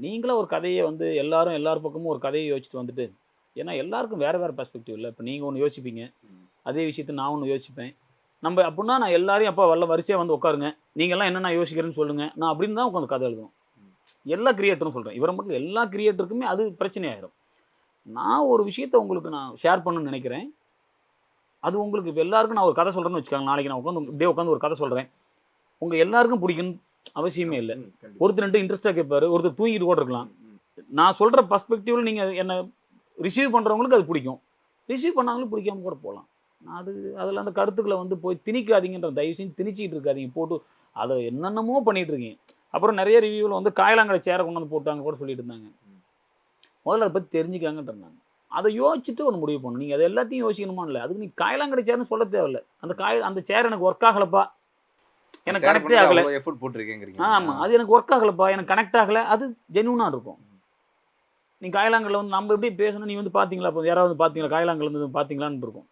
நீங்களா ஒரு கதைய வந்து எல்லார் பக்கமும் ஒரு கதைய யோசிச்சுட்டு வந்துட்டு ஏன்னா எல்லாருக்கும் வேற வேற பெர்ஸ்பெக்டிவ் இல்ல. இப்ப நீங்க ஒண்ணு யோசிப்பீங்க. ம். அதே விஷயத்த நான் ஒண்ணு யோசிப்பேன். நம்ப அப்புட்னா நான் எல்லாரையும் அப்பா வரிசையா வந்து உட்காருங்க. நீங்கலாம் என்னென்ன யோசிக்கிறேன்னு சொல்லுங்க. நான் அப்படின்னு தான் உட்காந்து கதை எழுதணும். ம். எல்லா கிரியேட்டரும் சொல்றேன். இவர மட்டும் இல்ல. எல்லா கிரியேட்டருக்குமே அது பிரச்சனை ஆயிரும். நான் ஒரு விஷயத்த உங்களுக்கு நான் ஷேர் பண்ணணும்னு நெனைக்கிறேன். அது உங்களுக்கு இப்ப எல்லாருக்கும் நான் ஒரு கதை சொல்றேன்னு வச்சுக்கோங்க. நாளைக்கு நான் உட்காந்து இப்படியே உட்காந்து ஒரு கதை சொல்றேன். உங்க எல்லாருக்கும் பிடிக்கணும்னு அவசியமே ஆமா. இல்ல. ம். கண்டிப்பா. ஒருத்தர் 2 இன்ட்ரெஸ்ட்டா கேட்பாரு. ஒருத்தர் தூங்கிட்டு கூட இருக்கலாம். ம். ம். நான் சொல்ற பெர்ஸ்பெக்டிவ்ல நீங்க என்ன ரிசீவ் பண்றவங்களுக்கு அது பிடிக்கும். ரிசீவ் பண்ணாதவங்களுக்கு பிடிக்காம கூட போலாம். அது அதுல அந்த கருத்துக்கள வந்து போய் திணிக்காதீங்கன்ற தயவு செஞ்சு திணிச்சுட்டு இருக்காதீங்க. போட்டு அத என்னென்னமோ பண்ணிட்டு இருக்கீங்க. அப்புறம் நெறைய ரிவ்யூல வந்து காயலாங்கடை சேர கொண்டு வந்து போட்டாங்க கூட சொல்லிட்டு இருந்தாங்க. ம். முதல்ல அத பத்தி தெரிஞ்சுக்கங்கன்றாங்க. அத யோசிச்சுட்டு ஒரு முடிவு பண்ணணும். நீங்க அத எல்லாத்தையும் யோசிக்கணுமா இல்ல. அதுக்கு நீங்க காயலாங்கடை சேர்ன்னு சொல்ல தேவையில்ல. ம். அந்த சேர் எனக்கு ஒர்க் ஆகலப்பா. அந்த எனக்கு சேர கனெக்டே பண்றதுக்கு ஆகல. அவ்ளோ எஃபோர்ட் போட்டுருக்கேங்கிறீங்க இல்லையா? ஆமா. அது எனக்கு ஒர்க் ஆகலப்பா. ம். எனக்கு கனெக்ட் ஆகல. அது ஜென்யூனா இருக்கும். ம். நீ காயலாங்கல்ல வந்து நம்ம எப்படி பேசணும், நீ வந்து பார்த்தீங்களா? அப்ப யாராவது பார்த்தீங்களா? காயலாங்கல்ல இருந்து பார்த்தீங்களான்னு இருக்கும்.